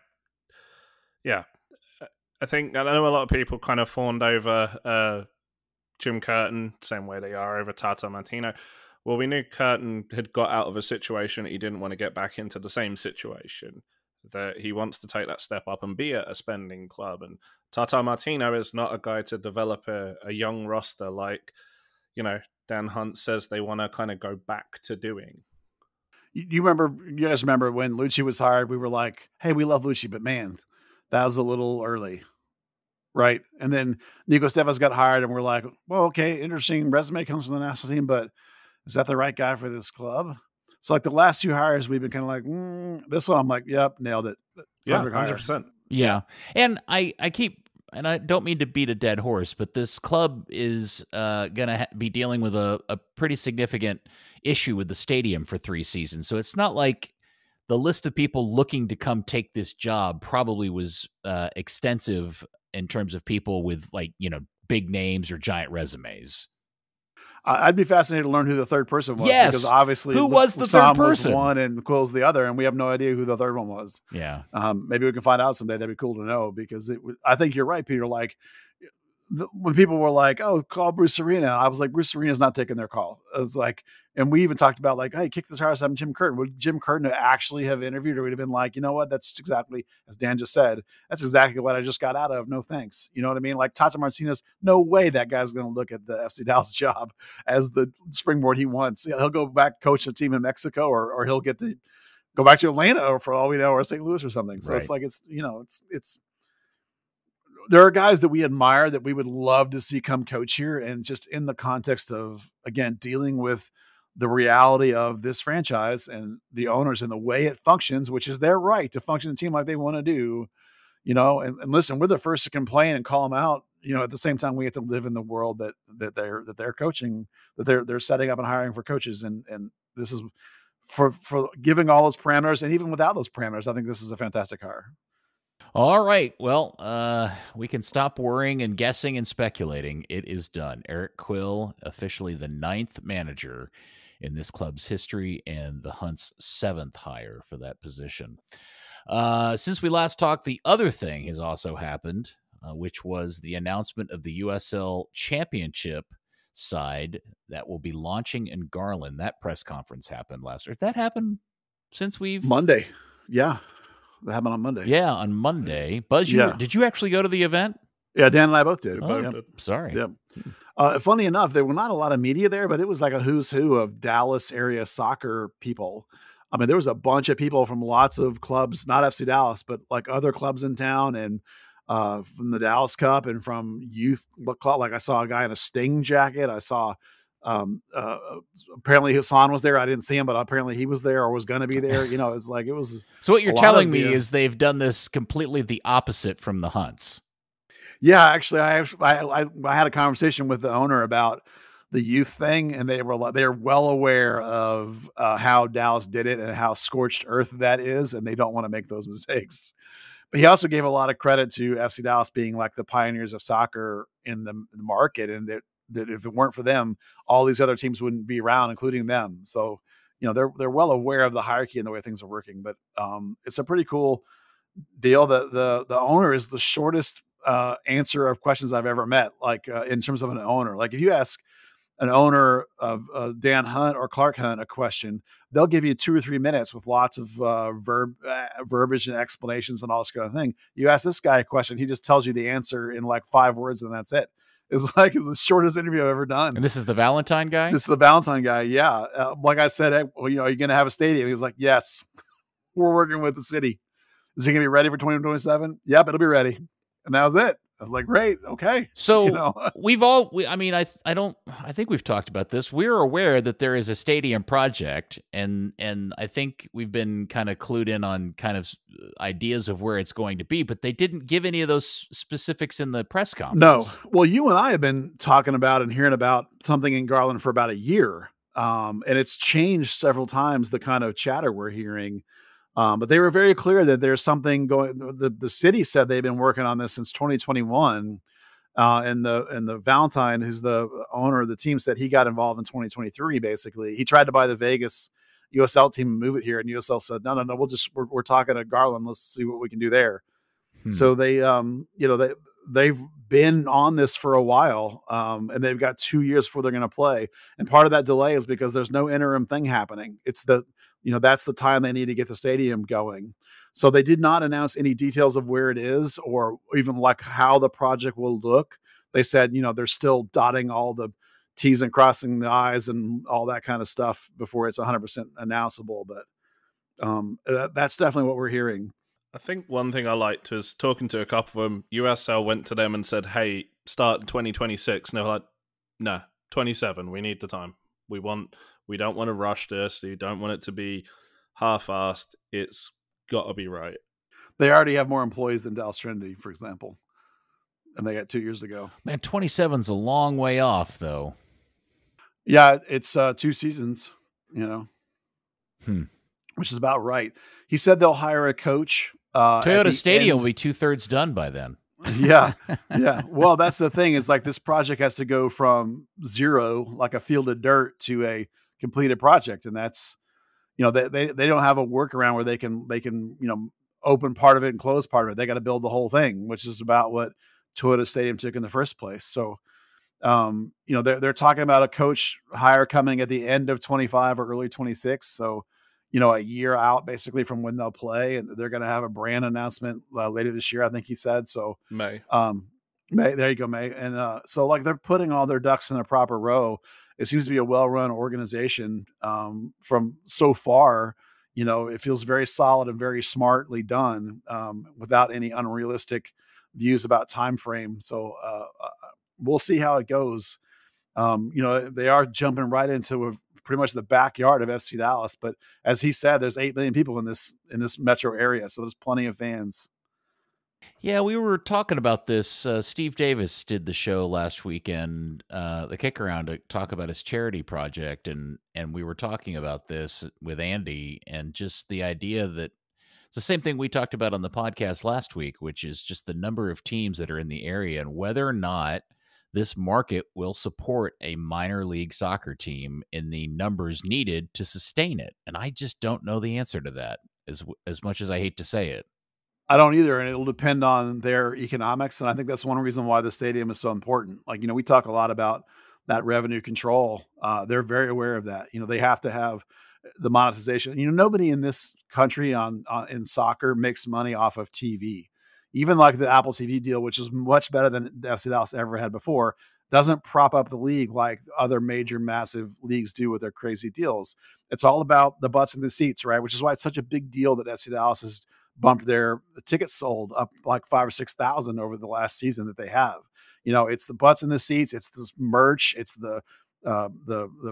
think I know a lot of people kind of fawned over Jim Curtin, same way they are over Tata Martino. Well, we knew Curtin had got out of a situation that he didn't want to get back into the same situation, that he wants to take that step up and be at a spending club. And Tata Martino is not a guy to develop a young roster like, Dan Hunt says they want to kind of go back to doing. You guys remember when Lucci was hired, we were like, hey, we love Lucci, but man, that was a little early. Right. And then Nico Stefas got hired and we're like, well, okay, interesting resume comes from the national team, but is that the right guy for this club? So the last two hires, we've been kind of like, this one, I'm like, yep, nailed it. Yeah, 100%. Yeah. And I don't mean to beat a dead horse, but this club is going to be dealing with a pretty significant issue with the stadium for 3 seasons. So it's not like the list of people looking to come take this job probably was extensive in terms of people with big names or giant resumes. I'd be fascinated to learn who the third person was. Yes. Because obviously who was the third person? Was one and Quill's the other, and we have no idea who the third one was. Yeah. Maybe we can find out someday. That'd be cool to know because I think you're right, Peter. when people were like, "Oh, call Bruce Arena," I was like, "Bruce Arena's not taking their call." I was like, and we even talked about like, "Hey, kick the tires on Jim Curtin." Would Jim Curtin actually have interviewed, or would have been like, "You know what? That's exactly as Dan just said. That's exactly what I just got out of. No thanks." You know what I mean? Like Tata Martinez, no way that guy's going to look at the FC Dallas job as the springboard he wants. He'll go back coach a team in Mexico, or he'll get the go back to Atlanta, or for all we know, or St. Louis or something. So it's like it's there are guys that we admire that we would love to see come coach here. And just in the context of, again, dealing with the reality of this franchise and the owners and the way it functions, which is their right to function the team like they want to do, and listen, we're the first to complain and call them out, at the same time we have to live in the world that they're coaching, that they're setting up and hiring for coaches. And this is for giving all those parameters. And even without those parameters, I think this is a fantastic hire. All right. Well, we can stop worrying and guessing and speculating. It is done. Eric Quill, officially the 9th manager in this club's history and the Hunt's 7th hire for that position. Since we last talked, the other thing has also happened, which was the announcement of the USL Championship side that will be launching in Garland. That press conference happened last year. Did that happen since Monday? Yeah. That happened on Monday. Yeah, on Monday. Buzz, did you actually go to the event? Yeah, Dan and I both did. Sorry. Yeah. Funny enough, there were not a lot of media there, but it was like a who's who of Dallas area soccer people. I mean, there was a bunch of people from lots of clubs, not FC Dallas, but like other clubs in town, and from the Dallas Cup and from youth club. Like I saw a guy in a Sting jacket. I saw apparently Hassan was there. I didn't see him, but apparently he was there or was going to be there. It's like, it was. So what you're telling me is they've done this completely the opposite from the Hunts. Yeah, actually, I had a conversation with the owner about the youth thing, and they're well aware of how Dallas did it and how scorched earth that is, and they don't want to make those mistakes. But he also gave a lot of credit to FC Dallas being like the pioneers of soccer in the market, and that if it weren't for them, all these other teams wouldn't be around, including them. So, they're well aware of the hierarchy and the way things are working. But it's a pretty cool deal. The owner is the shortest answer of questions I've ever met. Like in terms of an owner, like if you ask an owner of Dan Hunt or Clark Hunt a question, they'll give you 2 or 3 minutes with lots of verbiage and explanations and all this kind of thing. You ask this guy a question, he just tells you the answer in like 5 words, and that's it. It's the shortest interview I've ever done. And this is the Valentine guy? This is the Valentine guy, yeah. Like I said, are you going to have a stadium? He was like, yes, we're working with the city. Is it going to be ready for 2027? Yep, it'll be ready. And that was it. I was like, great, okay. So I think we've talked about this. We're aware that there is a stadium project, and I think we've been kind of clued in on kind of ideas of where it's going to be, but they didn't give any of those specifics in the press conference. No. Well, you and I have been talking about and hearing about something in Garland for about a year, and it's changed several times, the kind of chatter we're hearing. But they were very clear that there's something going. The city said they've been working on this since 2021, and the Valentine, who's the owner of the team, said he got involved in 2023. Basically, he tried to buy the Vegas USL team and move it here, and USL said, "No, we're talking to Garland. Let's see what we can do there." So they've been on this for a while, and they've got 2 years before they're going to play. And part of that delay is because there's no interim thing happening. It's that's the time they need to get the stadium going. So they did not announce any details of where it is or even like how the project will look. They said, they're still dotting all the T's and crossing the I's and all that kind of stuff before it's 100% announceable. But that's definitely what we're hearing. I think one thing I liked was talking to a couple of them. USL went to them and said, hey, start in 2026. And they were like, no, 27. We need the time. We don't want to rush this. We don't want it to be half-assed. It's got to be right. They already have more employees than Dallas Trinity, for example. And they got 2 years to go. Man, 27's a long way off, though. Yeah, it's 2 seasons, which is about right. He said they'll hire a coach. Toyota Stadium will be 2/3 done by then. Yeah. Well, that's the thing, is like this project has to go from zero, like a field of dirt, to a completed project. And that's, they don't have a workaround where they can, open part of it and close part of it. They got to build the whole thing, which is about what Toyota Stadium took in the first place. So, they're talking about a coach hire coming at the end of 25 or early 26. So, a year out basically from when they'll play, and they're going to have a brand announcement later this year, I think he said. So May. May, there you go, May. And so like they're putting all their ducks in a proper row. It seems to be a well-run organization from so far. It feels very solid and very smartly done without any unrealistic views about time frame. So we'll see how it goes. They are jumping right into pretty much the backyard of FC Dallas, but as he said, there's 8 million people in this metro area, so there's plenty of fans. Yeah, we were talking about this. Steve Davis did the show last weekend, the Kick Around, to talk about his charity project, and we were talking about this with Andy, and just the idea that it's the same thing we talked about on the podcast last week, which is just the number of teams that are in the area and whether or not this market will support a minor league soccer team in the numbers needed to sustain it. And I just don't know the answer to that, as much as I hate to say it. I don't either, and it'll depend on their economics, and I think that's one reason why the stadium is so important. Like, we talk a lot about that revenue control. They're very aware of that. They have to have the monetization. Nobody in this country in soccer makes money off of TV. Even like the Apple TV deal, which is much better than FC Dallas ever had before, doesn't prop up the league like other major massive leagues do with their crazy deals. It's all about the butts in the seats, right? Which is why it's such a big deal that FC Dallas has bumped their tickets sold up like 5,000 or 6,000 over the last season that they have. It's the butts in the seats, it's the merch, it's the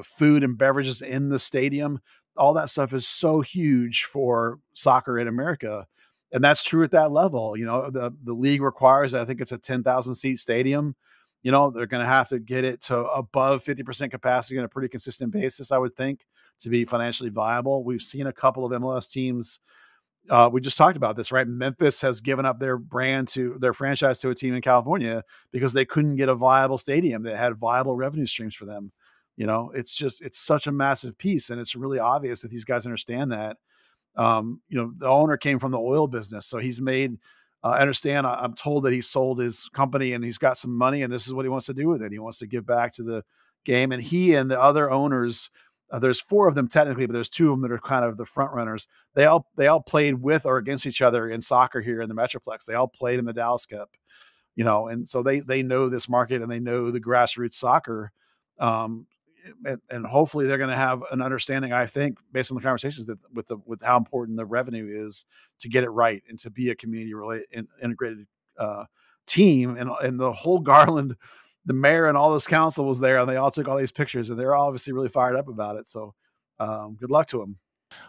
food and beverages in the stadium. All that stuff is so huge for soccer in America. And that's true at that level. The league requires, I think it's a 10,000 seat stadium. They're going to have to get it to above 50% capacity on a pretty consistent basis, I would think, to be financially viable. We've seen a couple of MLS teams. We just talked about this, right? Memphis has given up their franchise to a team in California because they couldn't get a viable stadium that had viable revenue streams for them. It's such a massive piece, and it's really obvious that these guys understand that. The owner came from the oil business, so he's made, I understand. I'm told that he sold his company and he's got some money, and this is what he wants to do with it. He wants to give back to the game, and he and the other owners, there's 4 of them technically, but there's 2 of them that are kind of the front runners. They all played with or against each other in soccer here in the Metroplex. They all played in the Dallas Cup, and so they know this market and they know the grassroots soccer. And hopefully they're going to have an understanding, I think, based on the conversations that with how important the revenue is to get it right and to be a community integrated team. And the whole Garland, the mayor and all this council was there, and they all took all these pictures, and they're obviously really fired up about it. So good luck to them.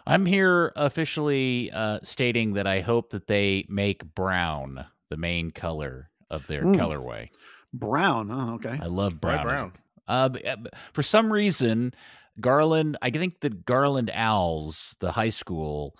I'm here officially stating that I hope that they make brown the main color of their colorway. Brown. Oh, okay. I love brown. Brown. For some reason, Garland, I think the Garland Owls, the high school,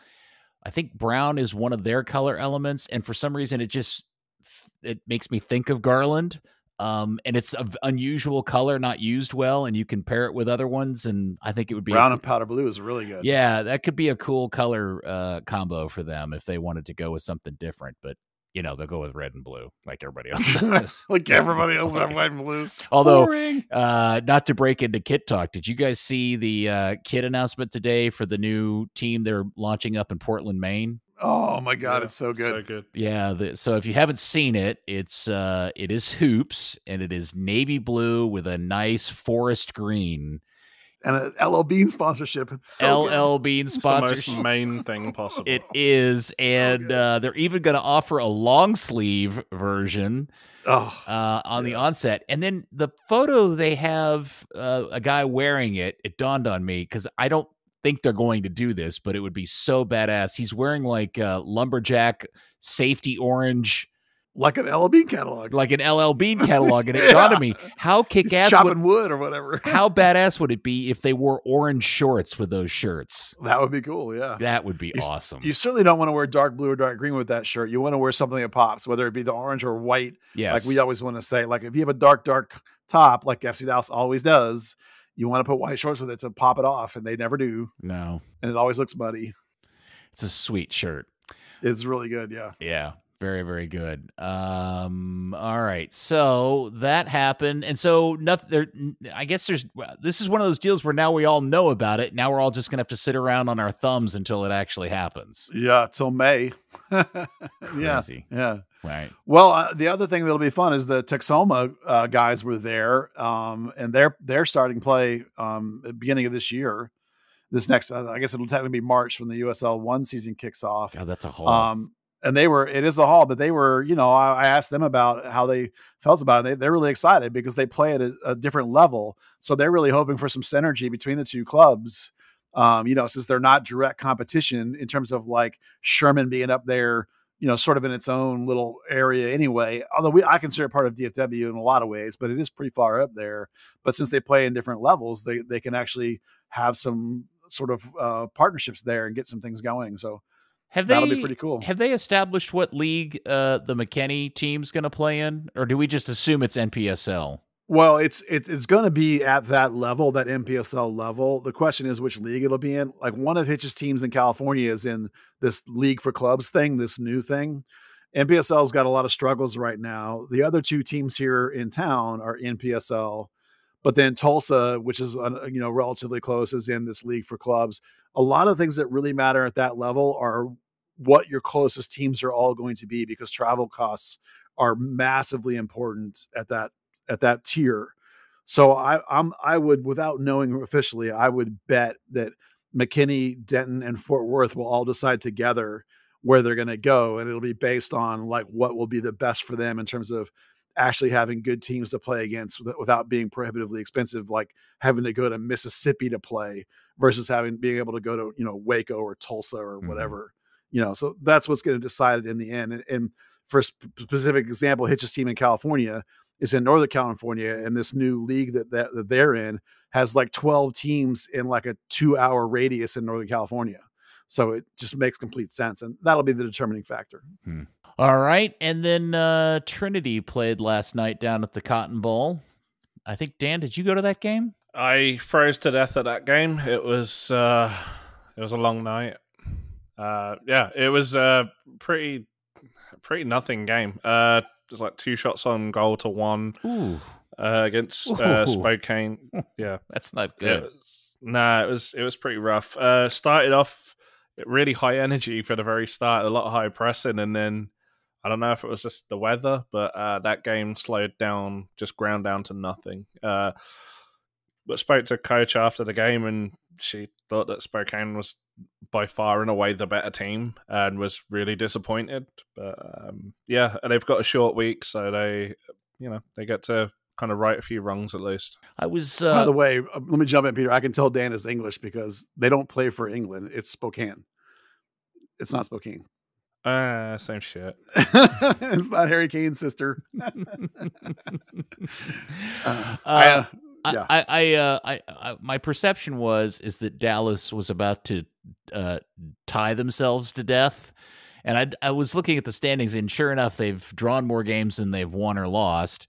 I think brown is one of their color elements. And for some reason, it makes me think of Garland. And it's an unusual color, not used well, and you can pair it with other ones. And I think it would be brown and powder blue is really good. Yeah, that could be a cool color combo for them if they wanted to go with something different. But they'll go with red and blue like everybody else does. Like everybody else with white and blue. Although, not to break into kit talk, did you guys see the kit announcement today for the new team they're launching up in Portland, Maine? Oh my God, it's so good. So good. Yeah. So if you haven't seen it, it is hoops, and it is navy blue with a nice forest green. And an LL Bean sponsorship. It's so LL Bean sponsorship. It's the most main thing possible. It is. And they're even going to offer a long sleeve version on the onset. And then the photo they have a guy wearing it dawned on me because I don't think they're going to do this, but it would be so badass. He's wearing like a lumberjack safety orange. Like an LL Bean catalog. Like an LL Bean catalog. And it dawned on me, how kick-ass chopping wood or whatever. How badass would it be if they wore orange shorts with those shirts? That would be cool, yeah. That would be awesome. You certainly don't want to wear dark blue or dark green with that shirt. You want to wear something that pops, whether it be the orange or white. Yes. Like we always want to say, like if you have a dark top, like FC Dallas always does, you want to put white shorts with it to pop it off, and they never do. No. And it always looks muddy. It's a sweet shirt. It's really good, yeah. Yeah. Very, very good. All right. So that happened. And so nothing there, I guess this is one of those deals where now we all know about it. Now we're all just gonna have to sit around on our thumbs until it actually happens. Yeah, till May. Crazy. Yeah. Right. Well, the other thing that'll be fun is the Texoma guys were there, and they're starting play at the beginning of this year. This next, I guess it'll technically be March when the USL 1 season kicks off. God, that's a haul. And it is a haul, but they were, I asked them about how they felt about it. They're really excited because they play at a different level. So they're really hoping for some synergy between the two clubs. Since they're not direct competition in terms of like Sherman being up there, sort of in its own little area anyway, although I consider it part of DFW in a lot of ways, but it is pretty far up there. But since they play in different levels, they can actually have some sort of partnerships there and get some things going. So that'll be pretty cool. Have they established what league the McKinney team's going to play in, or do we just assume it's NPSL? Well, it's going to be at that level, that NPSL level. The question is which league it'll be in. Like one of Hitch's teams in California is in this League for Clubs thing, this new thing. NPSL's got a lot of struggles right now. The other two teams here in town are NPSL, but then Tulsa, which is relatively close, is in this League for Clubs. A lot of things that really matter at that level are what your closest teams are all going to be, because travel costs are massively important at that tier. So I would, without knowing officially, I would bet that McKinney, Denton, and Fort Worth will all decide together where they're going to go. And it'll be based on like what will be the best for them in terms of actually having good teams to play against without being prohibitively expensive, like having to go to Mississippi to play versus being able to go to, Waco or Tulsa or whatever, so that's what's going to decide it in the end. And for a specific example, Hitch's team in California is in Northern California, and this new league that they're in has like 12 teams in like a 2-hour radius in Northern California. So it just makes complete sense. And that'll be the determining factor. All right. And then Trinity played last night down at the Cotton Bowl. I think, Dan, did you go to that game? I froze to death at that game. It was a long night. It was a pretty nothing game. It was like 2 shots on goal to 1 against Spokane. Yeah, that's not good. It was pretty rough. Started off really high energy for the very start, a lot of high pressing, and then I don't know if it was just the weather, but that game slowed down, just ground down to nothing. But spoke to coach after the game, and she thought that Spokane was by far and away the better team and was really disappointed. But and they've got a short week, so they get to kind of right a few wrongs at least. By the way, let me jump in, Peter. I can tell Dan is English because they don't play for England. It's Spokane. It's not Spokane. Same shit. It's not Harry Kane's sister. My perception is that Dallas was about to tie themselves to death, and I was looking at the standings, and sure enough, they've drawn more games than they've won or lost.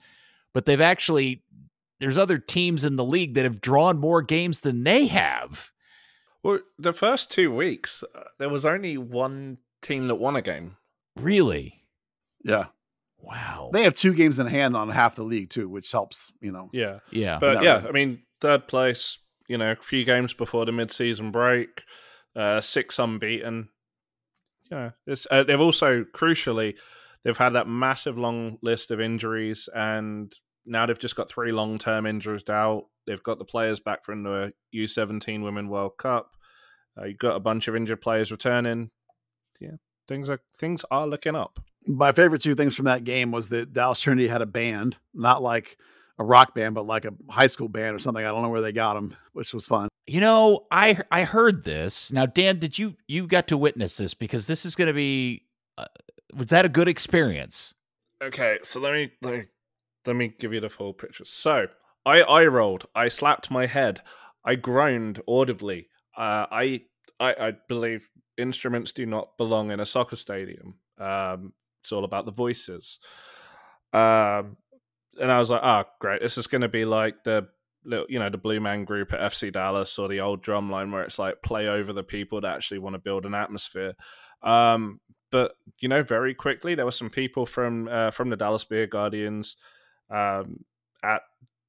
But there's other teams in the league that have drawn more games than they have. Well, the first 2 weeks, there was only one team that won a game. Really? Yeah. Wow. They have 2 games in hand on half the league too, which helps, Yeah. Yeah. But I mean, third place, a few games before the mid-season break, 6 unbeaten. They've also, crucially, they've had that massive long list of injuries, and now they've just got 3 long-term injuries out. They've got the players back from the U17 Women World Cup. You've got a bunch of injured players returning. Yeah, things are looking up. My favorite 2 things from that game was that Dallas Trinity had a band, not like a rock band, but like a high school band or something. I don't know where they got them, which was fun. I heard this. Now, Dan, did you got to witness this? Because this is going to be, was that a good experience? Okay, so let me give you the full picture. So I rolled, I slapped my head, I groaned audibly. I believe instruments do not belong in a soccer stadium. It's all about the voices. And I was like, oh, great. This is going to be like the Blue Man Group at FC Dallas or the old Drumline where it's like play over the people that actually want to build an atmosphere. But very quickly there were some people from the Dallas Beer Guardians at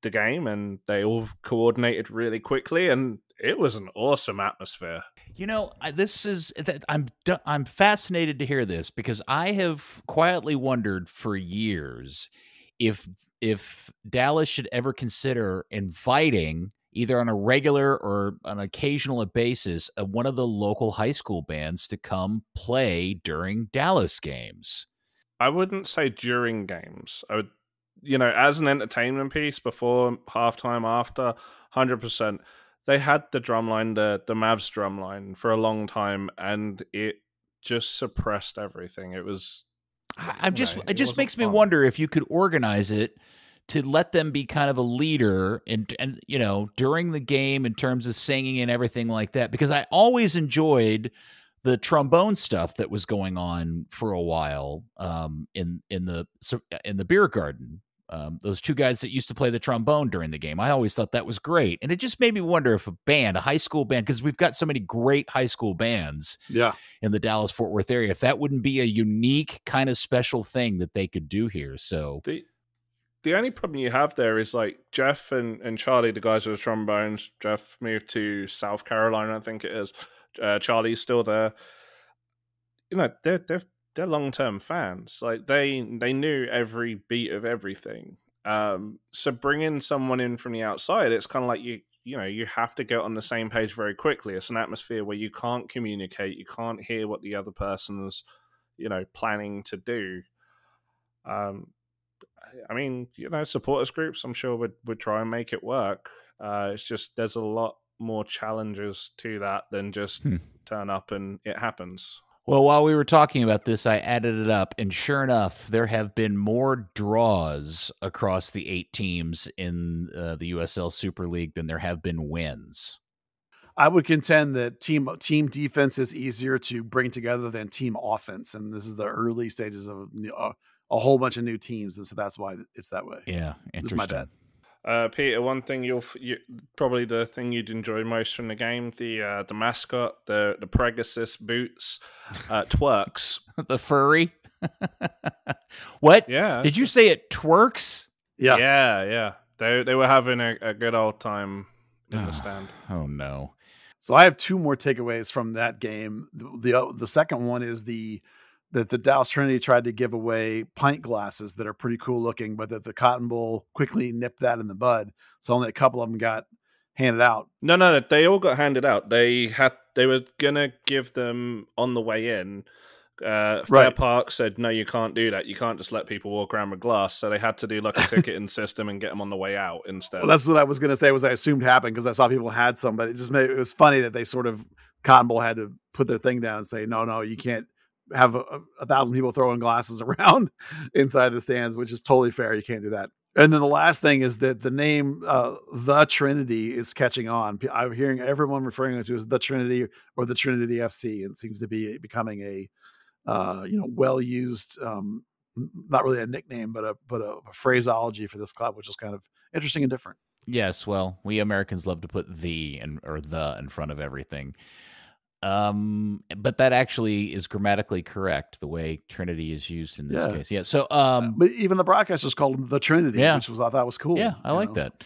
the game, and they all coordinated really quickly, and it was an awesome atmosphere. I'm fascinated to hear this, because I have quietly wondered for years if Dallas should ever consider inviting, either on a regular or an occasional basis, one of the local high school bands to come play during Dallas games. I wouldn't say during games. I would, as an entertainment piece, before, halftime, after, 100%. They had the drumline, the Mavs drumline, for a long time, and it just suppressed everything. It was... it just makes me wonder if you could organize it to let them be kind of a leader and during the game in terms of singing and everything like that, because I always enjoyed the trombone stuff that was going on for a while in the beer garden. Those two guys that used to play the trombone during the game, I always thought that was great. And it just made me wonder if a high school band, because we've got so many great high school bands in the Dallas-Fort Worth area, if that wouldn't be a unique kind of special thing that they could do here. So the only problem you have there is, like, Jeff and Charlie, the guys with the trombones. Jeff moved to South Carolina, I think it is. Charlie's still there. They're long-term fans. Like, they knew every beat of everything. So bringing someone in from the outside, it's kind of like you have to get on the same page very quickly. It's an atmosphere where you can't communicate, you can't hear what the other person's planning to do. I mean, supporters groups, I'm sure would try and make it work. It's just there's a lot more challenges to that than just turn up and it happens. Well, while we were talking about this, I added it up, and sure enough, there have been more draws across the 8 teams in the USL Super League than there have been wins. I would contend that team defense is easier to bring together than team offense, and this is the early stages of a whole bunch of new teams, and so that's why it's that way. Yeah, interesting. This is my bad. Peter, one thing you probably the thing you'd enjoy most from the game, the mascot, the Pegasus boots, twerks. The furry. What? Yeah. Did you say it twerks? Yeah. They were having a good old time in the stand. Oh no. So I have 2 more takeaways from that game. The second one is that the Dallas Trinity tried to give away pint glasses that are pretty cool looking, but that the Cotton Bowl quickly nipped that in the bud. So only a couple of them got handed out. No, they all got handed out. They were gonna give them on the way in. Fair Park said, no, you can't do that. You can't just let people walk around with glass. So they had to do like a ticketing system and get them on the way out instead. Well, that's what I was going to say, was I assumed happened because I saw people had some, but it was funny that they sort of, Cotton Bowl had to put their thing down and say, no, you can't have 1,000 people throwing glasses around inside the stands, which is totally fair. You can't do that. And then the last thing is that the name, the Trinity, is catching on. I'm hearing everyone referring to it as the Trinity or the Trinity FC. And it seems to be becoming a, well-used, not really a nickname, but a phraseology for this club, which is kind of interesting and different. Yes. Well, we Americans love to put the in front of everything. But that actually is grammatically correct, the way Trinity is used in this case. Yeah. So, but even the broadcasters called them the Trinity, which I thought was cool. Yeah, I like that.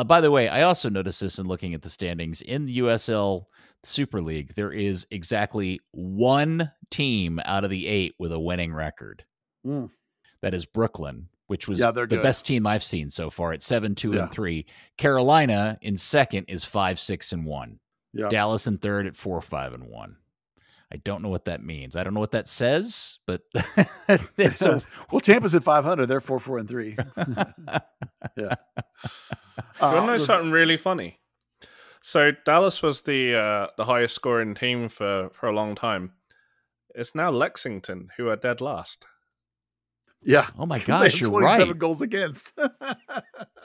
By the way, I also noticed this in looking at the standings in the USL Super League. There is exactly 1 team out of the 8 with a winning record. That is Brooklyn, which was the best team I've seen so far at 7-2-3. Carolina in second is 5-6-1. Yeah. Dallas in third at 4-5-1. I don't know what that means. I don't know what that says, but well, Tampa's at 500. They're 4-4-3. Yeah. You want to know something really funny? So Dallas was the highest scoring team for a long time. It's now Lexington who are dead last. Yeah. Oh my gosh, you're 27 right. goals against.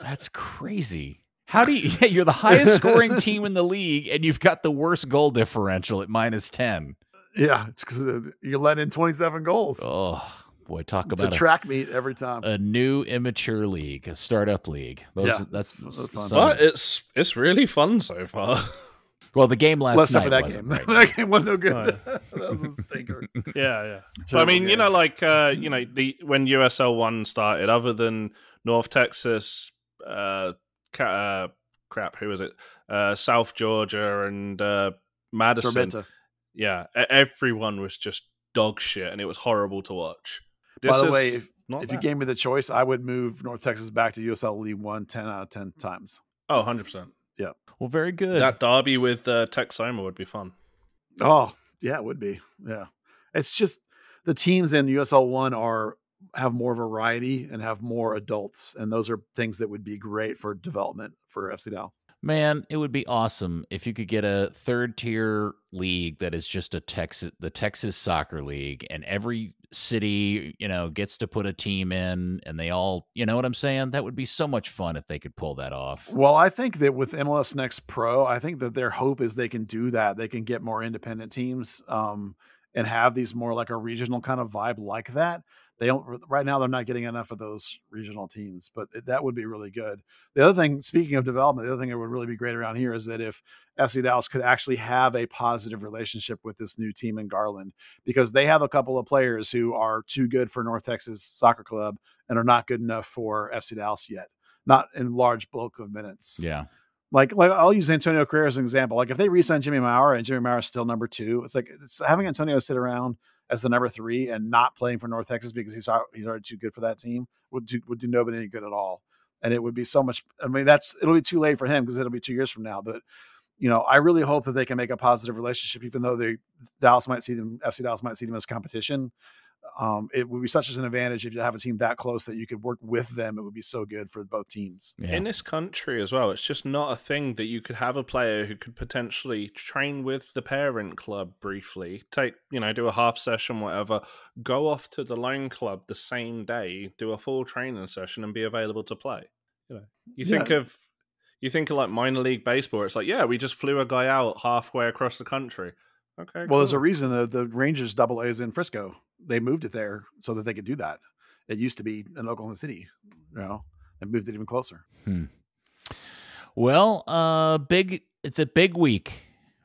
That's crazy. How do you? Yeah, you're the highest scoring team in the league, and you've got the worst goal differential at -10. Yeah, it's because you let in 27 goals. Oh boy, talk it's about a track meet every time. A new immature league, a startup league. That's fun. But it's really fun so far. Well, the game last night for that wasn't, game. right? That game was no good. Oh, yeah. That was a stinker. Yeah. But I mean, game. when USL 1 started, other than North Texas, who was it? South Georgia and Madison. Tormenta. Yeah, everyone was just dog shit, and it was horrible to watch. By the way, if you gave me the choice, I would move North Texas back to USL League 1 10 out of 10 times. Oh, 100%. Yeah. Well, very good. That derby with Texoma would be fun. Oh, yeah, it would be. Yeah. It's just the teams in USL 1 have more variety and have more adults, and those are things that would be great for development for FC Dallas. Man, it would be awesome if you could get a third-tier league that is just the Texas Soccer League, and every city, gets to put a team in, and they all, you know what I'm saying? That would be so much fun if they could pull that off. Well, I think that with MLS Next Pro, I think that their hope is they can do that. They can get more independent teams and have these more like a regional kind of vibe like that. They don't right now. They're not getting enough of those regional teams, but that would be really good. The other thing, speaking of development, the other thing that would really be great around here is that if FC Dallas could actually have a positive relationship with this new team in Garland, because they have a couple of players who are too good for North Texas Soccer Club and are not good enough for FC Dallas yet, not in large bulk of minutes. Yeah. Like I'll use Antonio Carrera as an example. Like if they re-sign Jimmy Maurer and Jimmy Maurer is still number 2, it's having Antonio sit around as the number 3 and not playing for North Texas because he's already too good for that team would do nobody any good at all. And it would be so much. I mean, it'll be too late for him because it'll be 2 years from now. But I really hope that they can make a positive relationship, even though FC Dallas might see them as competition. It would be such an advantage if you have a team that close that you could work with them. It would be so good for both teams. Yeah. In this country as well, it's just not a thing that you could have a player who could potentially train with the parent club briefly, do a half session, whatever, go off to the loan club the same day, do a full training session and be available to play. You think of like minor league baseball, it's like, yeah, we just flew a guy out halfway across the country. Okay. Well, there's a reason the Rangers AA is in Frisco. They moved it there so that they could do that. It used to be in Oklahoma City. They moved it even closer. Well, it's a big week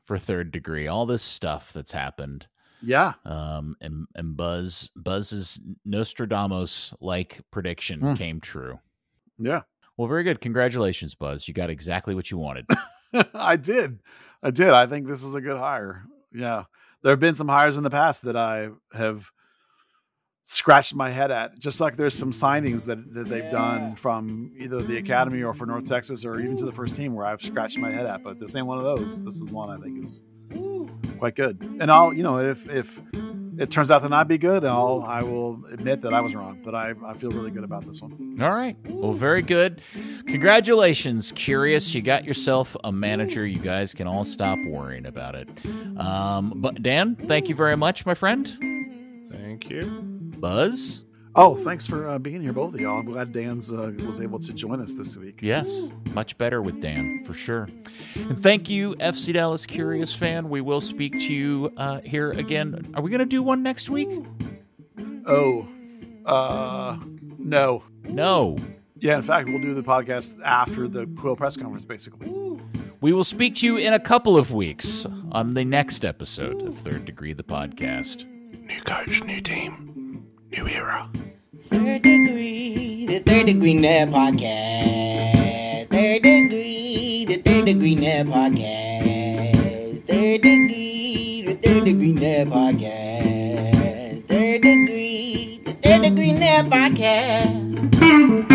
for Third Degree. All this stuff that's happened. Yeah. And Buzz's Nostradamus-like prediction came true. Yeah. Well, very good. Congratulations, Buzz. You got exactly what you wanted. I did. I think this is a good hire. Yeah. There have been some hires in the past that I have scratched my head at, just like there's some signings that they've done from either the academy or for North Texas or even to the first team where I've scratched my head at, but this ain't one of those. This is one I think is quite good. And I'll, if it turns out to not be good, I will admit that I was wrong, but I feel really good about this one. All right. Well, very good. Congratulations, Curious. You got yourself a manager. You guys can all stop worrying about it. But Dan, thank you very much, my friend. Thank you. Buzz? Oh, thanks for being here, both of y'all. I'm glad Dan's was able to join us this week. Yes, much better with Dan, for sure. And thank you, FC Dallas Curious fan. We will speak to you here again. Are we going to do one next week? No. No. Yeah, in fact, we'll do the podcast after the Quill press conference, basically. We will speak to you in a couple of weeks on the next episode of Third Degree, the podcast. New coach, new team, new era. Third Degree, the Third Degree Net Podcast. Third Degree, the Third Degree Net Podcast. Third Degree, the Third Degree Net Podcast. Third Degree, the Third Degree Net Podcast.